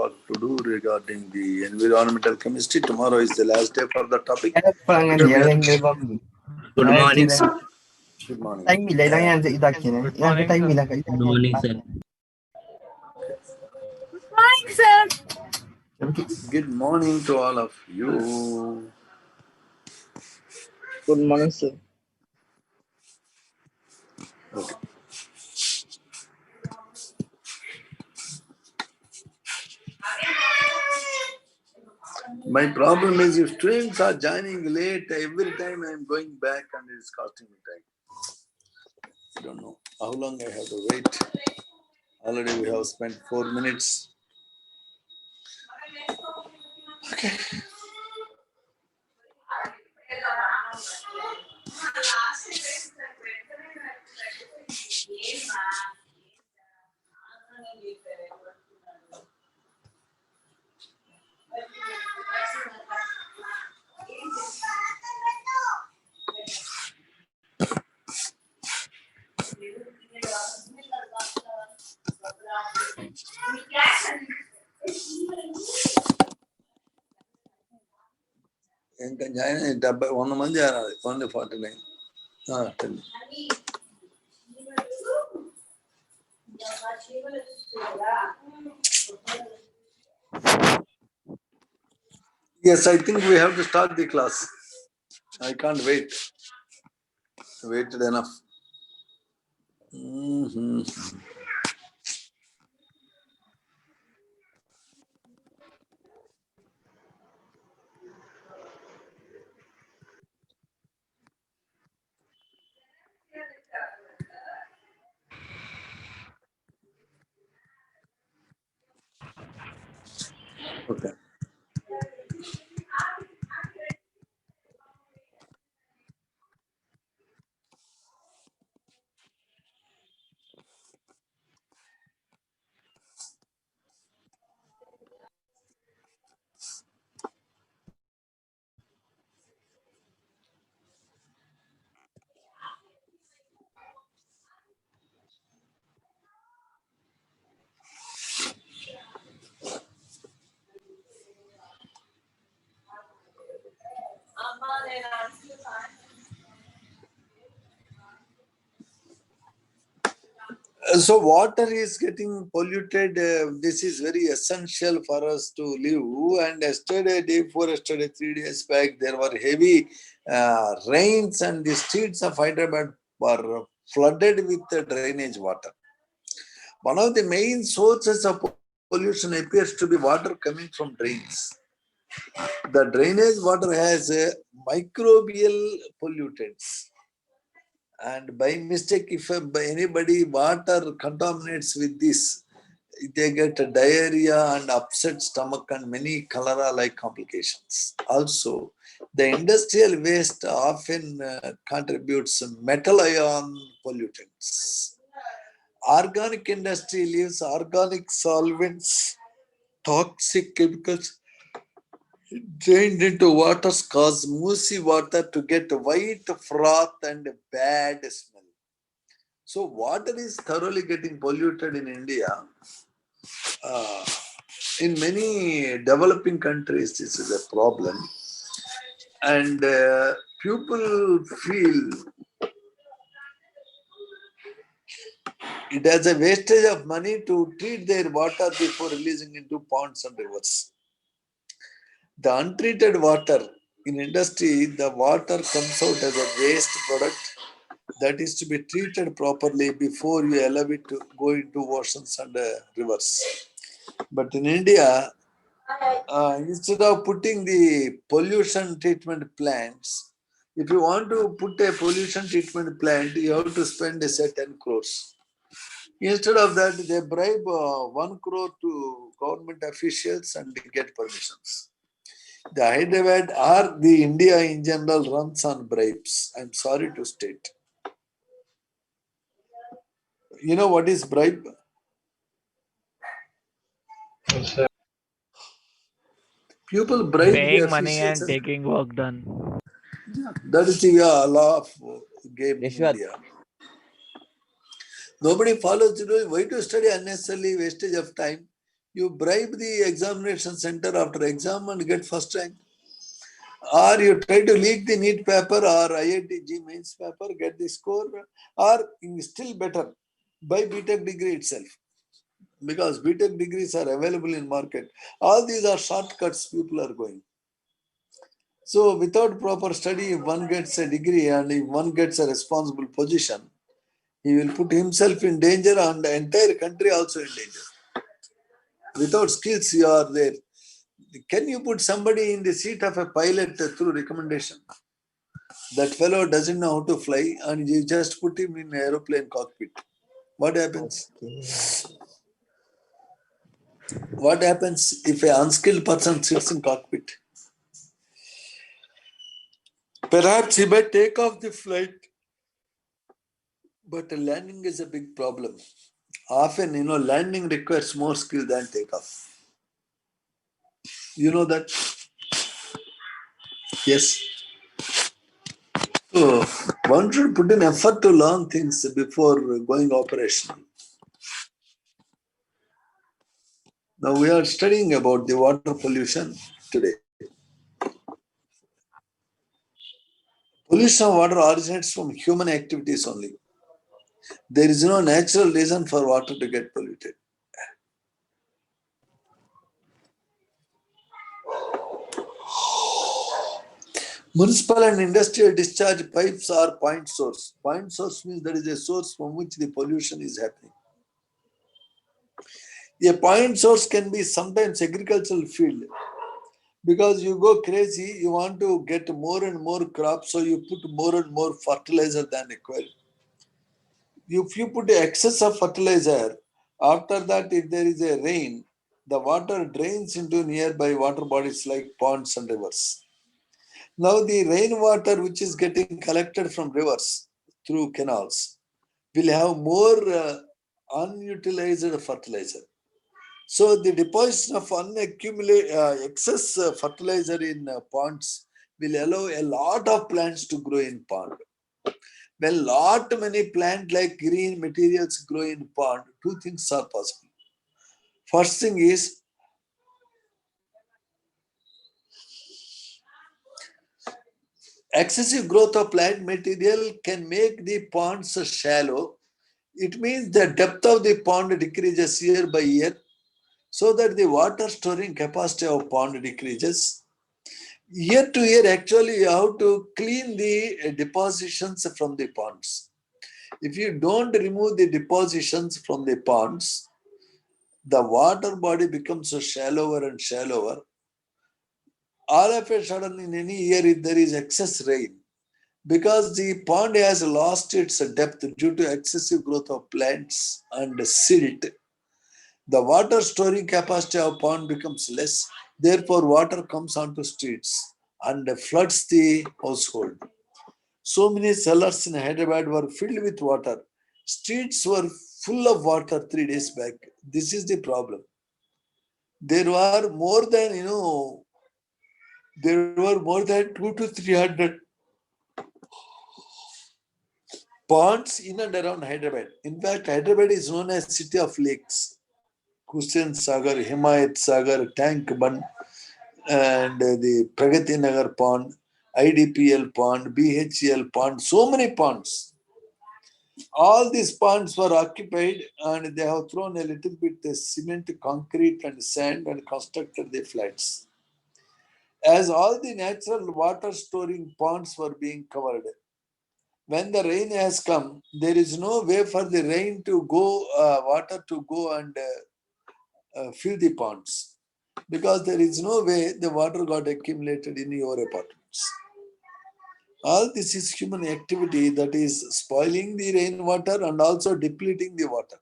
what to do regarding the environmental chemistry. Tomorrow is the last day for the topic. Good morning, sir. Good morning. Good Morning, sir. Good morning to all of you. Good morning, sir. Okay. My problem is if students are joining late, every time I am going back and it's costing me time. I don't know how long I have to wait. Already we have spent 4 minutes. Okay. ఇంకా join 100 మంది only 49. Tell me. Yes, I think we have to start the class. I can't wait. Waited enough. Okay. So water is getting polluted. This is very essential for us to live. And yesterday, day before yesterday, 3 days back, there were heavy rains and the streets of Hyderabad were flooded with the drainage water. One of the main sources of pollution appears to be water coming from drains. The drainage water has microbial pollutants. And by mistake, if anybody water contaminates with this, they get diarrhea and upset stomach and many cholera-like complications. Also, the industrial waste often contributes metal ion pollutants. Organic industry leaves organic solvents, toxic chemicals drained into waters cause moosey water to get white froth and bad smell. So water is thoroughly getting polluted in India. In many developing countries, this is a problem. And people feel it as a wastage of money to treat their water before releasing into ponds and rivers. The untreated water in industry, the water comes out as a waste product that is to be treated properly before you allow it to go into oceans and rivers. But in India, instead of putting the pollution treatment plants, if you want to put a pollution treatment plant, you have to spend say 10 crores. Instead of that, they bribe 1 crore to government officials and get permissions. The Hyderabad or the India in general runs on bribes. I'm sorry to state. You know what is bribe? People bribe paying the money and officials. taking work done. Yeah, that is the law of game in India. Nobody follows the rule. Why to study unnecessarily wastage of time? You bribe the examination center after exam and get first rank. Or you try to leak the NEET paper or IIT mains paper, get the score, or still better, buy BTech degree itself. Because BTech degrees are available in market. All these are shortcuts people are going. So without proper study, if one gets a degree and if one gets a responsible position, he will put himself in danger and the entire country also in danger. Without skills, you are there. Can you put somebody in the seat of a pilot through recommendation? That fellow doesn't know how to fly and you just put him in aeroplane cockpit. What happens? Okay. What happens if an unskilled person sits in cockpit? Perhaps he might take off the flight, but landing is a big problem. Often, landing requires more skill than takeoff. You know that? Yes. So, one should put in effort to learn things before going operational. Now, we are studying about the water pollution today. Pollution of water originates from human activities only. There is no natural reason for water to get polluted. Municipal and industrial discharge pipes are point source. Point source means there is a source from which the pollution is happening. A point source can be sometimes agricultural field because you go crazy, you want to get more and more crops, so you put more and more fertilizer than required. If you put excess of fertilizer, after that, if there is a rain, the water drains into nearby water bodies like ponds and rivers. Now, the rainwater which is getting collected from rivers through canals will have more unutilized fertilizer. So, the deposition of excess fertilizer in ponds will allow a lot of plants to grow in pond. When lot many plant like green materials grow in pond, two things are possible. First thing is excessive growth of plant material can make the ponds shallow. It means the depth of the pond decreases year by year so that the water storing capacity of pond decreases. Year to year, actually, you have to clean the depositions from the ponds. If you don't remove the depositions from the ponds, the water body becomes shallower and shallower. All of a sudden, in any year, if there is excess rain, because the pond has lost its depth due to excessive growth of plants and silt, the water storing capacity of pond becomes less. Therefore, water comes onto streets and floods the household. So many cellars in Hyderabad were filled with water. Streets were full of water 3 days back. This is the problem. There were more than, there were more than 2 to 300 ponds in and around Hyderabad. In fact, Hyderabad is known as city of lakes. Hussain Sagar, Himayat Sagar, Tank Bund, and the Pragati Nagar pond, IDPL pond, BHEL pond, so many ponds. All these ponds were occupied and they have thrown a little bit of cement, concrete, and sand and constructed the flats. As all the natural water storing ponds were being covered, when the rain has come, there is no way for the rain to go, water to go and fill the ponds because there is no way the water got accumulated in your apartments. All this is human activity that is spoiling the rainwater and also depleting the water.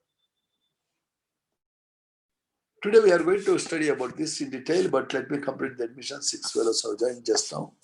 Today we are going to study about this in detail, but let me complete the admission. 6 fellows have joined just now.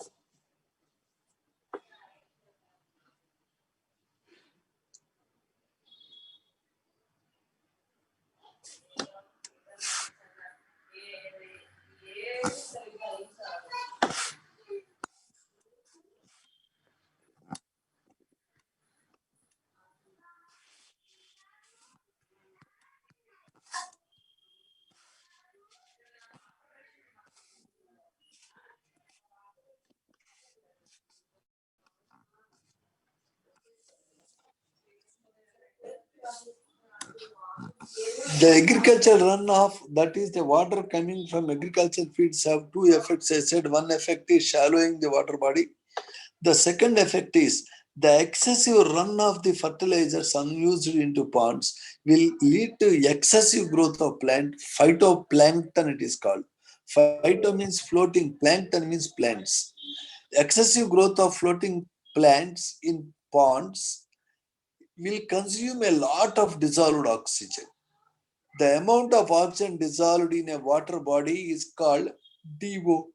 The agricultural runoff, that is the water coming from agricultural fields, have two effects. I said one effect is shallowing the water body. The second effect is the excessive run of the fertilizers unused into ponds will lead to excessive growth of plant. Phytoplankton it is called. Phyto means floating, plankton means plants. Excessive growth of floating plants in ponds will consume a lot of dissolved oxygen. The amount of oxygen dissolved in a water body is called DO.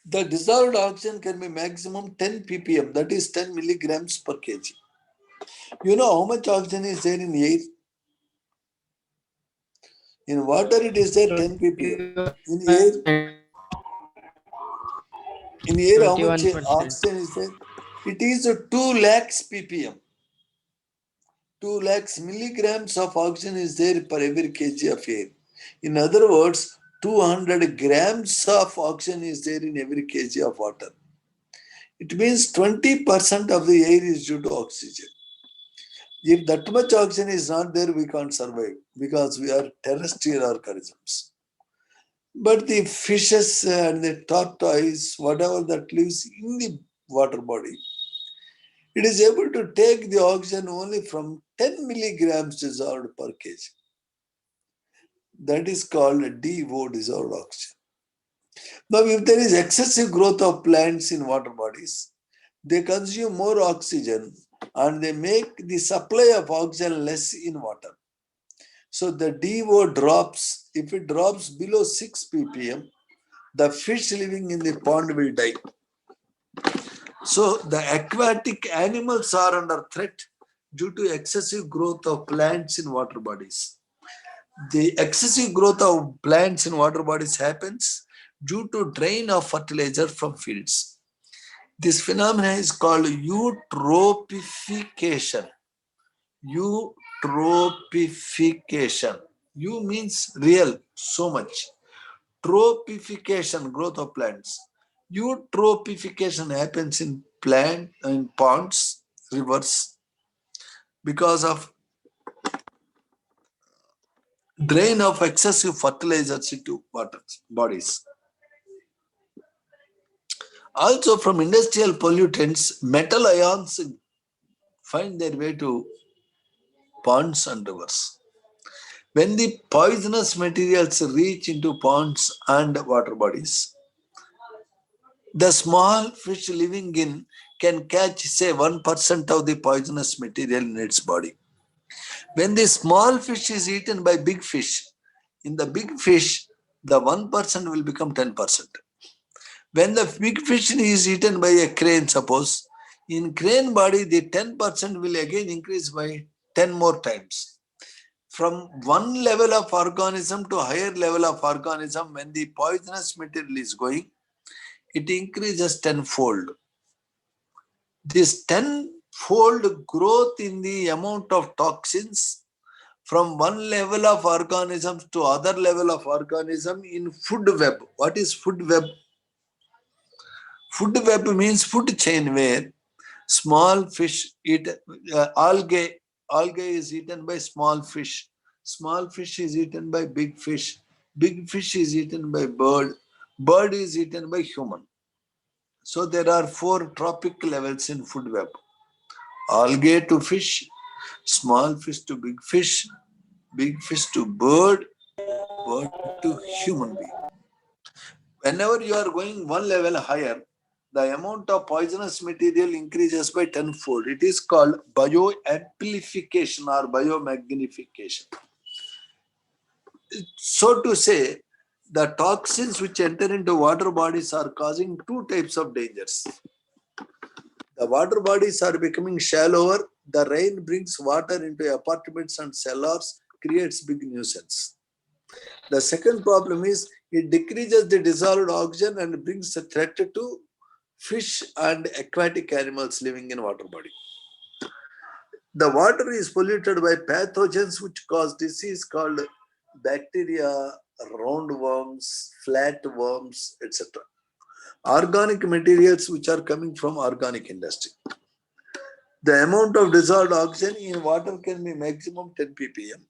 The dissolved oxygen can be maximum 10 ppm, that is 10 milligrams per kg. You know how much oxygen is there in air? In water, it is there 10 ppm. In air, 21%. how much oxygen is there? It is 2 lakhs ppm. 2 lakhs milligrams of oxygen is there per every kg of air. In other words, 200 grams of oxygen is there in every kg of water. It means 20% of the air is due to oxygen. If that much oxygen is not there, we can't survive because we are terrestrial organisms. But the fishes and the tortoise, whatever that lives in the water body, it is able to take the oxygen only from 10 milligrams dissolved per kg. That is called DO, dissolved oxygen. Now, if there is excessive growth of plants in water bodies, they consume more oxygen and they make the supply of oxygen less in water. So the DO drops. If it drops below 6 ppm, the fish living in the pond will die. So the aquatic animals are under threat due to excessive growth of plants in water bodies. The excessive growth of plants in water bodies happens due to drain of fertilizer from fields. This phenomenon is called eutrophication. Eutrophication. U means real, so much. Trophification, growth of plants. Eutrophication happens in ponds, rivers, because of drain of excessive fertilizers into water bodies. Also, from industrial pollutants, metal ions find their way to ponds and rivers. When the poisonous materials reach into ponds and water bodies, the small fish living in can catch, say, 1% of the poisonous material in its body. When the small fish is eaten by big fish, in the big fish, the 1% will become 10%. When the big fish is eaten by a crane, suppose, in crane body, the 10% will again increase by 10 more times. From one level of organism to higher level of organism, when the poisonous material is going, it increases tenfold. This tenfold growth in the amount of toxins from one level of organisms to other level of organism in food web. What is food web? Food web means food chain where small fish eat algae. Algae is eaten by small fish. Small fish is eaten by big fish. Big fish is eaten by bird. Bird is eaten by human. So there are 4 trophic levels in food web. Algae to fish, small fish to big fish to bird, bird to human being. Whenever you are going one level higher, the amount of poisonous material increases by tenfold. It is called bioamplification or biomagnification. So to say, the toxins which enter into water bodies are causing 2 types of dangers. The water bodies are becoming shallower. The rain brings water into apartments and cellars, creates big nuisance. The second problem is it decreases the dissolved oxygen and brings a threat to fish and aquatic animals living in water body. The water is polluted by pathogens which cause disease called bacteria, roundworms, flatworms, etc. Organic materials which are coming from organic industry. The amount of dissolved oxygen in water can be maximum 10 ppm,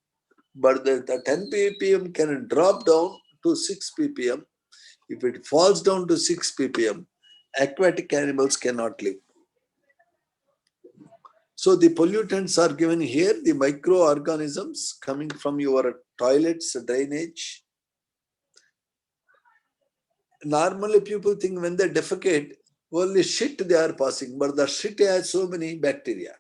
but the 10 ppm can drop down to 6 ppm. If it falls down to 6 ppm, aquatic animals cannot live. So the pollutants are given here, the microorganisms coming from your toilets, drainage. Normally people think when they defecate, only shit they are passing, but the shit has so many bacteria.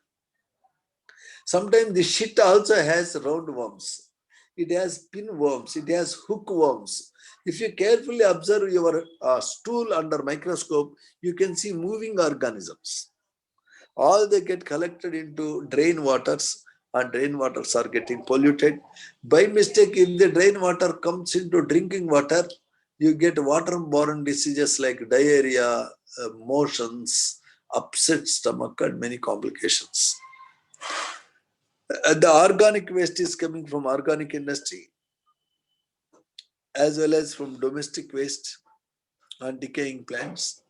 Sometimes the shit also has roundworms. It has pinworms. It has hookworms. If you carefully observe your stool under microscope, you can see moving organisms. All they get collected into drain waters, and drain waters are getting polluted. By mistake, if the drain water comes into drinking water, you get waterborne diseases like diarrhea, motions, upset stomach, and many complications. The organic waste is coming from organic industry as well as from domestic waste and decaying plants.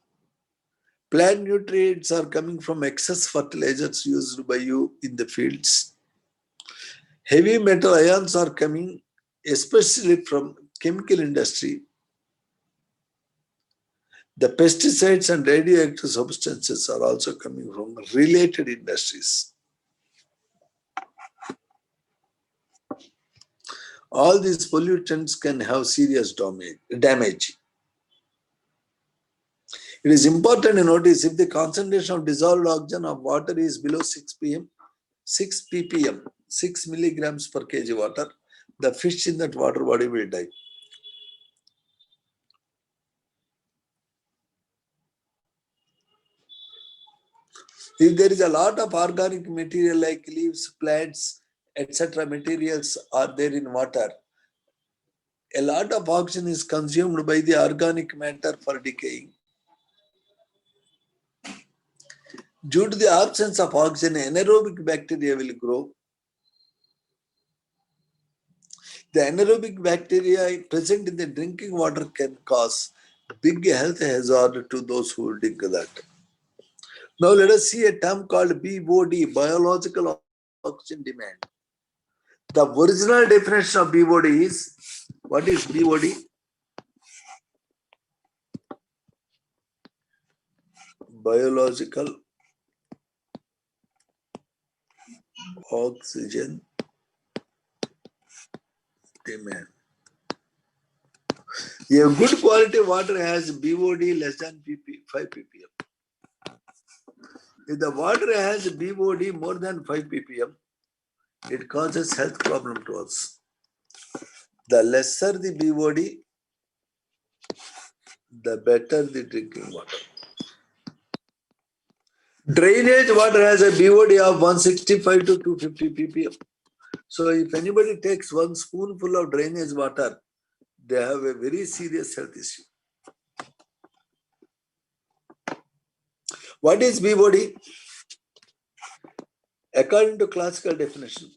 Plant nutrients are coming from excess fertilizers used by you in the fields. Heavy metal ions are coming especially from chemical industry. The pesticides and radioactive substances are also coming from related industries. All these pollutants can have serious damage. It is important to notice if the concentration of dissolved oxygen of water is below 6 ppm, 6 milligrams per kg water, the fish in that water body will die. If there is a lot of organic material like leaves, plants, etc. materials are there in water, a lot of oxygen is consumed by the organic matter for decaying. Due to the absence of oxygen, anaerobic bacteria will grow. The anaerobic bacteria present in the drinking water can cause big health hazard to those who drink that. Now let us see a term called BOD, biological oxygen demand. The original definition of BOD is, what is BOD? Biological oxygen demand. A good quality water has BOD less than 5 ppm. If the water has BOD more than 5 ppm, it causes health problem to us. The lesser the BOD, the better the drinking water. Drainage water has a BOD of 165 to 250 ppm. So if anybody takes one spoonful of drainage water, they have a very serious health issue. What is BOD? According to classical definition,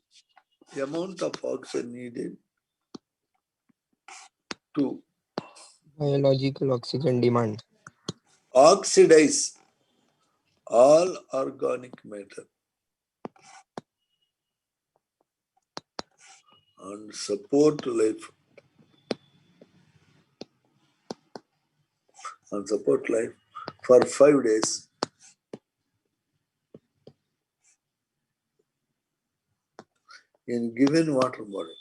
the amount of oxygen needed to biological oxygen demand oxidize all organic matter and support life for 5 days in given water body.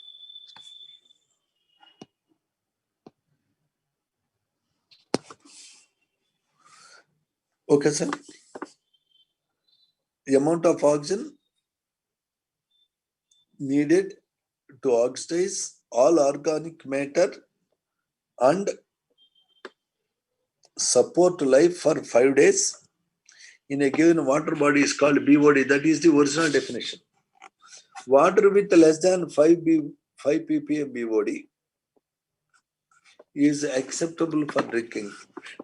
Okay, sir. The amount of oxygen needed to oxidize all organic matter and support life for 5 days in a given water body is called BOD. That is the original definition. Water with less than 5 ppm BOD is acceptable for drinking.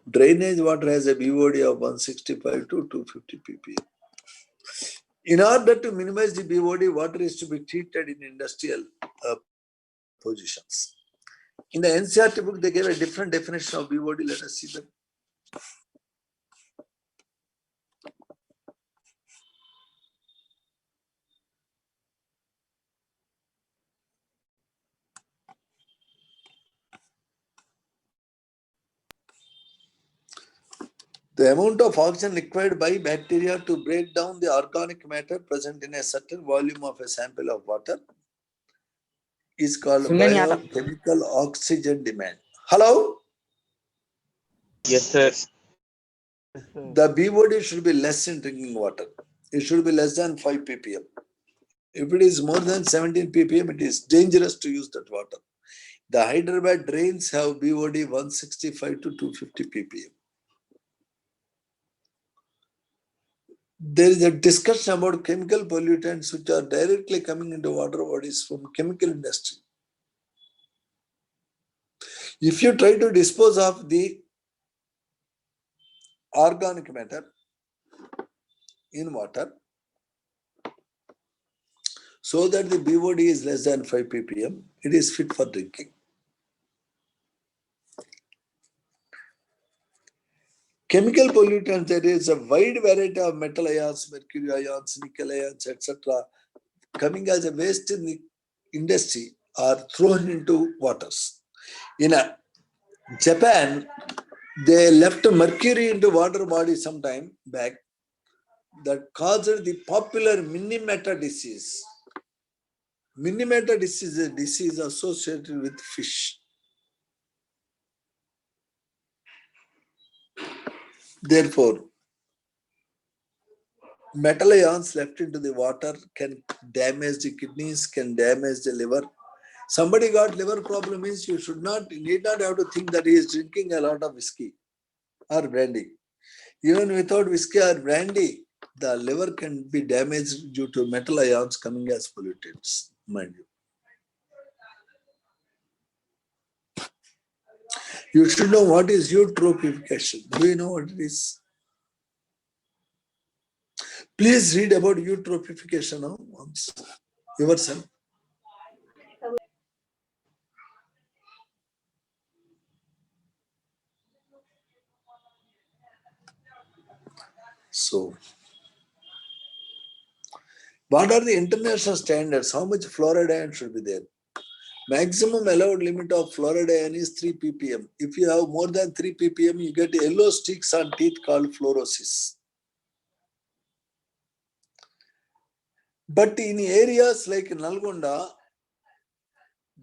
Drainage water has a BOD of 165 to 250 ppm. In order to minimize the BOD, water is to be treated in industrial positions. In the NCERT book, they gave a different definition of BOD. Let us see that. The amount of oxygen required by bacteria to break down the organic matter present in a certain volume of a sample of water is called सुनने नहीं आता। biochemical oxygen demand. Hello? Yes, sir. The BOD should be less in drinking water. It should be less than 5 ppm. If it is more than 17 ppm, it is dangerous to use that water. The Hyderabad drains have BOD 165 to 250 ppm. There is a discussion about chemical pollutants which are directly coming into water bodies from chemical industry. If you try to dispose of the organic matter in water so that the BOD is less than 5 ppm, it is fit for drinking. Chemical pollutants, there is a wide variety of metal ions, mercury ions, nickel ions, etc. coming as a waste in the industry are thrown into waters. In Japan, they left mercury into water body some time back that caused the popular Minamata disease. Minamata disease is a disease associated with fish. Therefore, metal ions left into the water can damage the kidneys, can damage the liver. Somebody got liver problem means you need not have to think that he is drinking a lot of whiskey or brandy. Even without whiskey or brandy, the liver can be damaged due to metal ions coming as pollutants, mind you. You should know what is eutrophication. Do you know what it is? Please read about eutrophication now once yourself. So, what are the international standards? How much fluoride ion should be there? Maximum allowed limit of fluoride ion is 3 ppm. If you have more than 3 ppm, you get yellow streaks on teeth called fluorosis. But in areas like Nalgonda,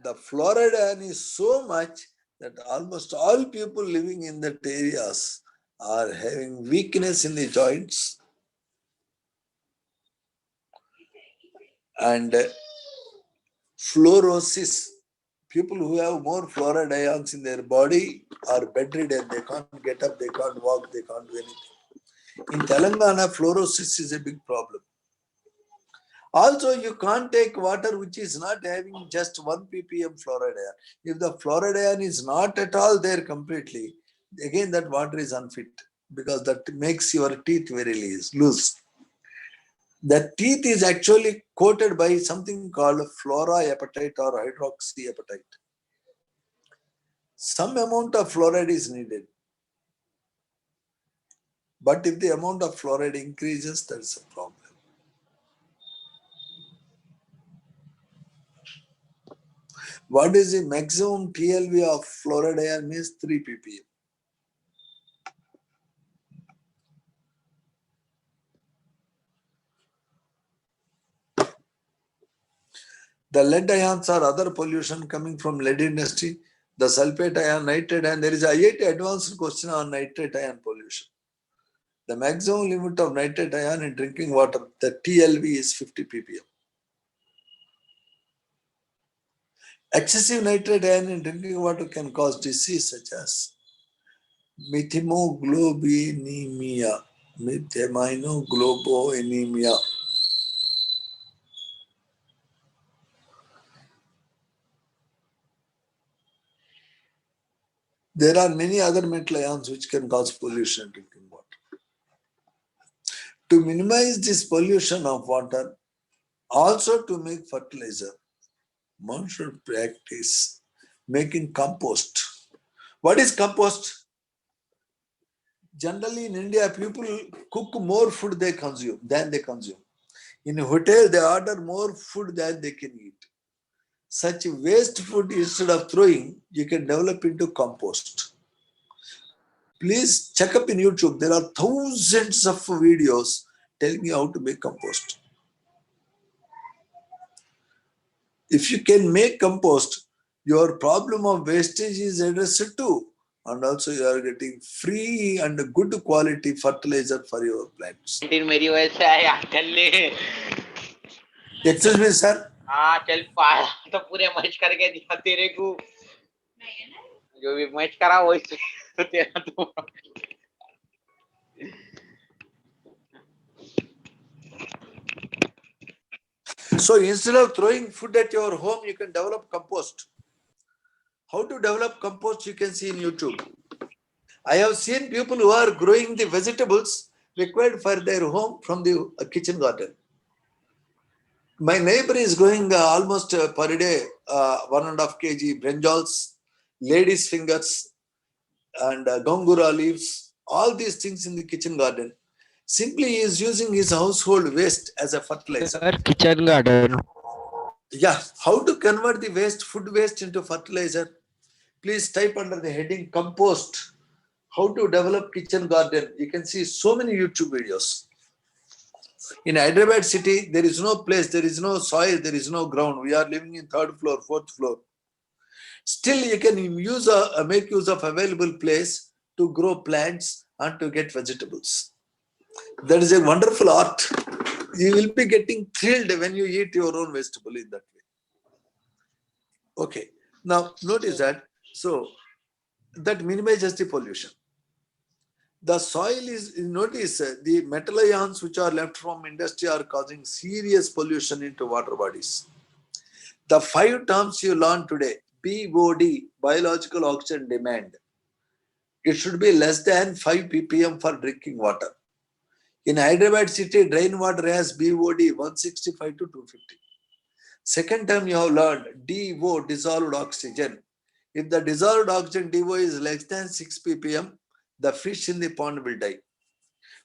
the fluoride ion is so much that almost all people living in that areas are having weakness in the joints and fluorosis. People who have more fluoride ions in their body are bedridden. They can't get up, they can't walk, they can't do anything. In Telangana, fluorosis is a big problem. Also, you can't take water which is not having just 1 ppm fluoride ion. If the fluoride ion is not at all there completely, again that water is unfit because that makes your teeth very loose. The teeth is actually coated by something called fluoroapatite or hydroxyapatite. Some amount of fluoride is needed. But if the amount of fluoride increases, that's a problem. What is the maximum TLV of fluoride ion is 3 ppm. The lead ions are other pollution coming from lead industry. The sulfate ion, nitrate ion, there is a IIT advanced question on nitrate ion pollution. The maximum limit of nitrate ion in drinking water, the TLV is 50 ppm. Excessive nitrate ion in drinking water can cause disease such as methemoglobinemia. There are many other metal ions which can cause pollution in drinking water. To minimize this pollution of water, also to make fertilizer, one should practice making compost. What is compost? Generally in India, people cook more food than they consume. In a hotel, they order more food than they can eat. Such waste food, instead of throwing, you can develop into compost. Please check up in YouTube. There are thousands of videos telling you how to make compost. If you can make compost, your problem of wastage is addressed too. And also you are getting free and good quality fertilizer for your plants. मेरी वजह से आया चल ले Excuse me, sir. हाँ चल पाया तो पूरे मैच करके दिया तेरे को जो भी मैच करा वो तो तेरा तो So instead of throwing food at your home, you can develop compost. How to develop compost you can see in YouTube. I have seen people who are growing the vegetables required for their home from the kitchen garden. My neighbor is growing almost per day 1.5 kg brinjals, ladies' fingers, and gongura leaves, all these things in the kitchen garden. Simply he is using his household waste as a fertilizer. Sir, kitchen garden. Yeah, how to convert the waste, food waste into fertilizer? Please type under the heading compost, how to develop kitchen garden. You can see so many YouTube videos. In Hyderabad city, there is no place, there is no soil, there is no ground. We are living in 3rd floor, 4th floor. Still, you can make use of available place to grow plants and to get vegetables. That is a wonderful art. You will be getting thrilled when you eat your own vegetable in that way. Okay. Now, notice that. So, that minimizes the pollution. The soil is, notice the metal ions which are left from industry are causing serious pollution into water bodies. The 5 terms you learned today, BOD, biological oxygen demand. It should be less than 5 ppm for drinking water. In Hyderabad city, drain water has BOD 165 to 250. Second term you have learned, DO, dissolved oxygen. If the dissolved oxygen DO is less than 6 ppm, the fish in the pond will die.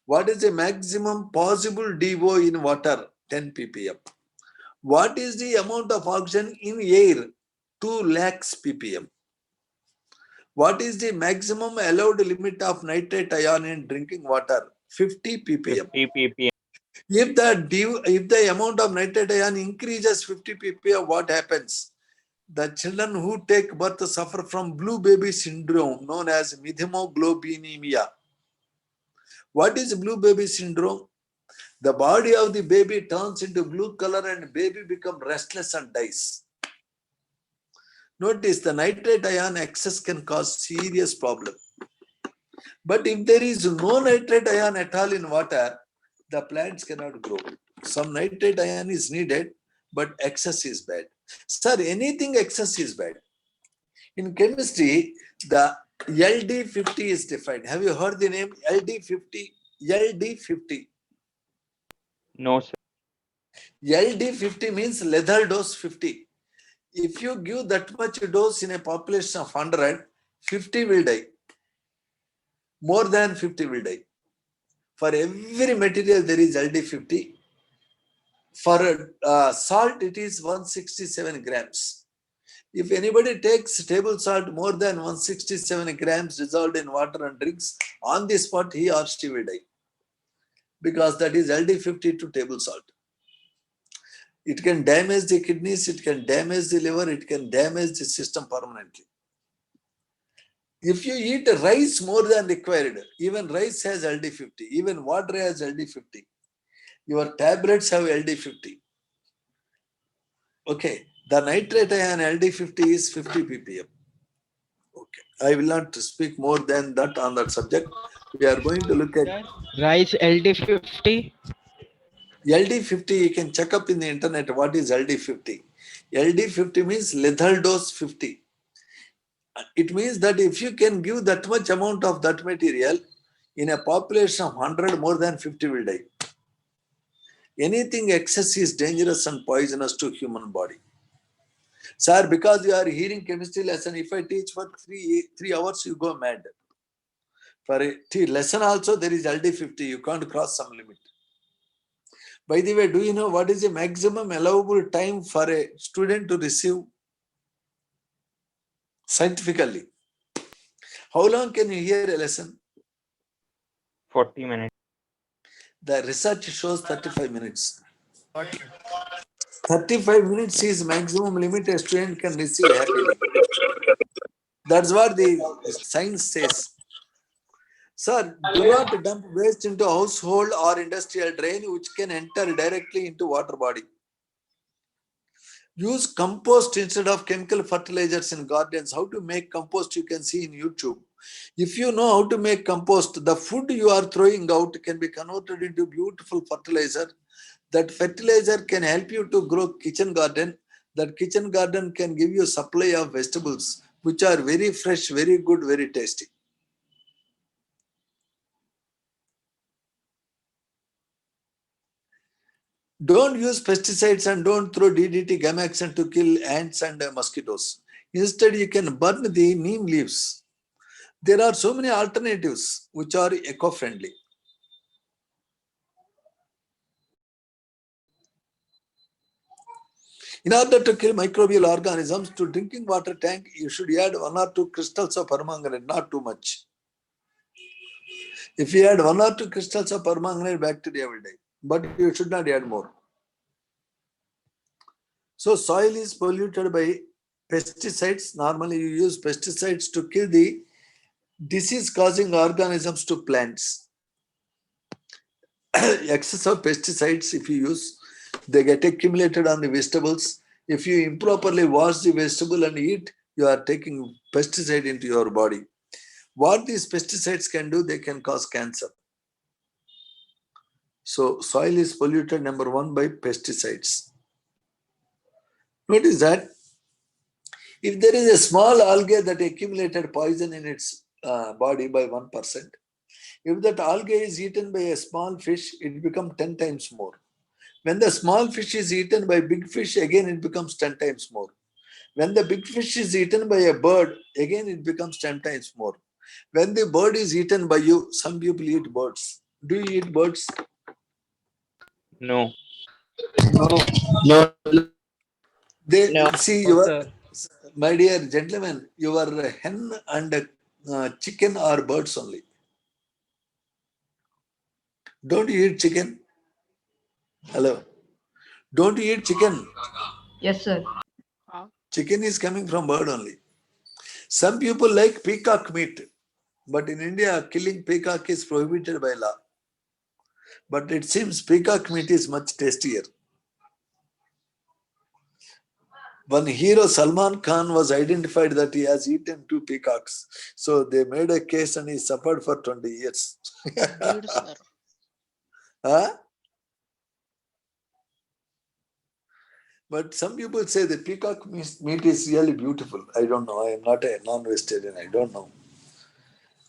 What is the maximum possible DO in water? 10 ppm. What is the amount of oxygen in air? 2 lakhs ppm. What is the maximum allowed limit of nitrate ion in drinking water? 50 ppm. 50 ppm If the amount of nitrate ion increases 50 ppm, what happens? The children who take birth suffer from blue baby syndrome known as methemoglobinemia. What is blue baby syndrome? The body of the baby turns into blue color and baby becomes restless and dies. Notice the nitrate ion excess can cause serious problem. But if there is no nitrate ion at all in water, the plants cannot grow. Some nitrate ion is needed, but excess is bad. Sir, anything excess is bad. In chemistry, the LD50 is defined. Have you heard the name LD50? LD50. no sir LD50 means lethal dose 50. If you give that much dose in a population of 100, 50 will die. More than 50 will die. For every material, there is LD50. For salt, it is 167 grams. If anybody takes table salt more than 167 grams dissolved in water and drinks, on the spot, he or she will die. Because that is LD50 to table salt. It can damage the kidneys, it can damage the liver, it can damage the system permanently. If you eat rice more than required, even rice has LD50, even water has LD50. Your tablets have LD50. Okay, the nitrate ion LD50 is 50 ppm. Okay, I will not speak more than that on that subject. We are going to look at Rice LD50. LD50. You can check up in the internet what is LD50. LD50 means lethal dose 50. It means that if you can give that much amount of that material in a population of 100, more than 50 will die. Anything excess is dangerous and poisonous to human body. Sir, because you are hearing chemistry lesson, if I teach for 3 hours, you go mad. For a lesson also, there is LD50. You can't cross some limit. By the way, do you know what is the maximum allowable time for a student to receive scientifically? How long can you hear a lesson? 40 minutes. The research shows 35 minutes. 35 minutes is maximum limit a student can receive happily. That's what the science says. Sir, do not dump waste into household or industrial drain which can enter directly into water body. Use compost instead of chemical fertilizers in gardens. How to make compost you can see in YouTube. If you know how to make compost, the food you are throwing out can be converted into beautiful fertilizer. That fertilizer can help you to grow kitchen garden. That kitchen garden can give you a supply of vegetables which are very fresh, very good, very tasty. Don't use pesticides and don't throw DDT Gamaxan to kill ants and mosquitoes. Instead, you can burn the neem leaves. There are so many alternatives which are eco-friendly. In order to kill microbial organisms, to drinking water tank, you should add 1 or 2 crystals of permanganate, not too much. If you add 1 or 2 crystals of permanganate, bacteria will die. But you should not add more. So soil is polluted by pesticides. Normally you use pesticides to kill the disease-causing organisms to plants. Excess of pesticides, if you use, they get accumulated on the vegetables. If you improperly wash the vegetable and eat, you are taking pesticide into your body. What these pesticides can do, they can cause cancer. So soil is polluted, number 1, by pesticides. Notice that if there is a small algae that accumulated poison in its body by 1%, if that algae is eaten by a small fish, it becomes 10 times more. When the small fish is eaten by big fish, again it becomes 10 times more. When the big fish is eaten by a bird, again it becomes 10 times more. When the bird is eaten by you, some people eat birds. Do you eat birds? No. No. They No. see No, your, sir. my dear gentlemen, your hen and chicken are birds only. Don't you eat chicken? Hello. Don't you eat chicken? Yes, sir. Chicken is coming from bird only. Some people like peacock meat, but in India, killing peacock is prohibited by law. But it seems peacock meat is much tastier. One hero, Salman Khan, was identified that he has eaten 2 peacocks. So they made a case and he suffered for 20 years. Good, sir. Huh? But some people say the peacock meat is really beautiful. I don't know. I am not a non-vegetarian. I don't know.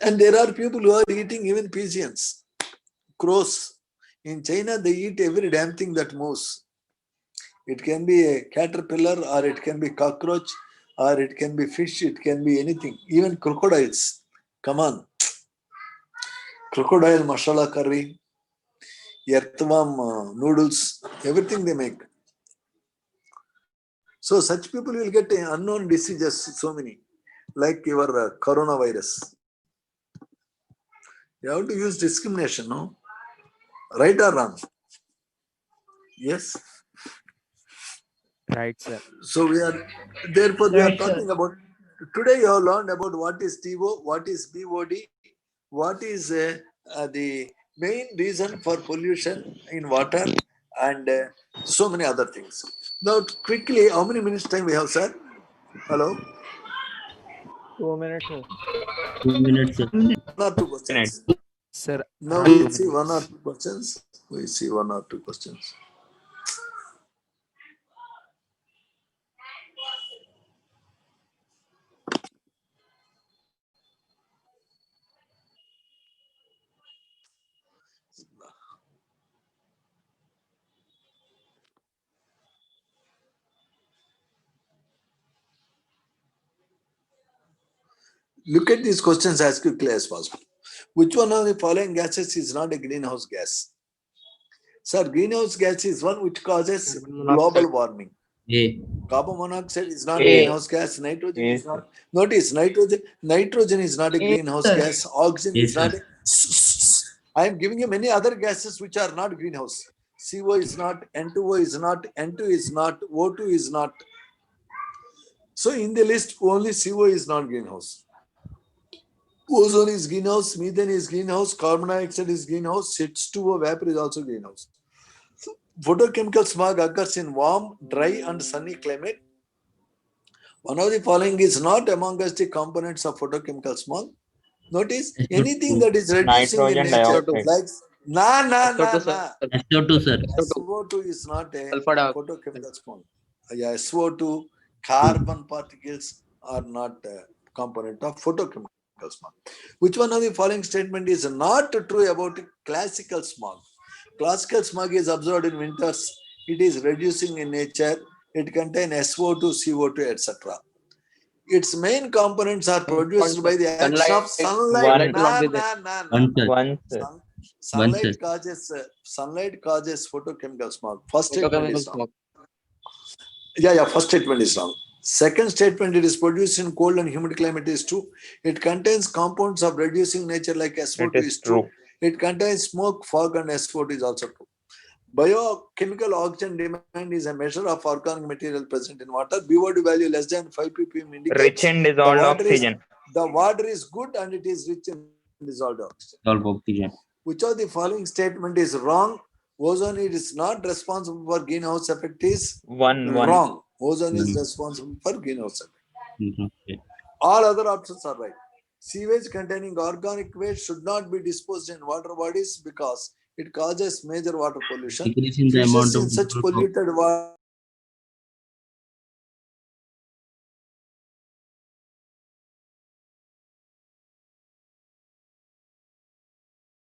And there are people who are eating even pigeons, crows. In China, they eat every damn thing that moves. It can be a caterpillar, or it can be cockroach, or it can be fish, it can be anything. Even crocodiles. Come on. Crocodile masala curry, earthworm noodles, everything they make. So such people will get unknown diseases, so many, like your coronavirus. You have to use discrimination, no? Right or wrong? Yes. Right, sir. So therefore we are Right, sir. talking about, today you have learned about what is TO, what is BOD, what is the main reason for pollution in water, and so many other things. Now quickly, how many minutes time we have, sir? Hello? 2 minutes, sir. 2 minutes, sir. 1 or 2 questions. Sir, Now around we 2 see 1 or minutes. 2 questions. We see 1 or 2 questions. Look at these questions as quickly as possible. Which one of the following gases is not a greenhouse gas? Sir, greenhouse gas is one which causes Carbon global monoxide. warming. A. Carbon monoxide is not A. greenhouse gas. Nitrogen is Yes. not. Notice, nitrogen is not a Yes, greenhouse sir. gas. Oxygen Yes, is not. sir. I am giving you many other gases which are not greenhouse. CO is not, N2O is not, N2 is not, O2 is not. So in the list, only CO is not greenhouse. Ozone is greenhouse, methane is greenhouse, carbon dioxide is greenhouse, H2O vapor is also greenhouse. So photochemical smog occurs in warm, dry and sunny climate. One of the following is not amongst the components of photochemical smog. Notice anything that is reducing in Nitrogen nature, dioxide. like SO2, sir. SO2, sir. SO2 is not a Sulfur dioxide. photochemical smog. Yeah, SO2, carbon particles are not a component of photochemical smog. Which one of the following statement is not true about classical smog? Classical smog is observed in winters. It is reducing in nature. It contains SO2, CO2, etc. Its main components are produced by the action of sunlight. One, sir. One, sir. Sunlight causes photochemical smog. First statement Photochemical is wrong. smog. Yeah, first statement is wrong. Second statement, it is produced in cold and humid climate is true. It contains compounds of reducing nature like SO2 It is is true. true. It contains smoke, fog and SO2 is also true. Biochemical oxygen demand is a measure of organic material present in water. BOD value less than 5 ppm indicates Rich in dissolved oxygen. the water is good and it is rich in dissolved oxygen. Dissolved oxygen. Which of the following statement is wrong? Ozone is not responsible for greenhouse effect is One. wrong. Ozone is responsible for greenhouse effect. Okay. All other options are right. Sewage containing organic waste should not be disposed in water bodies because it causes major water pollution. Decreasing the Fishes amount in of such water. polluted water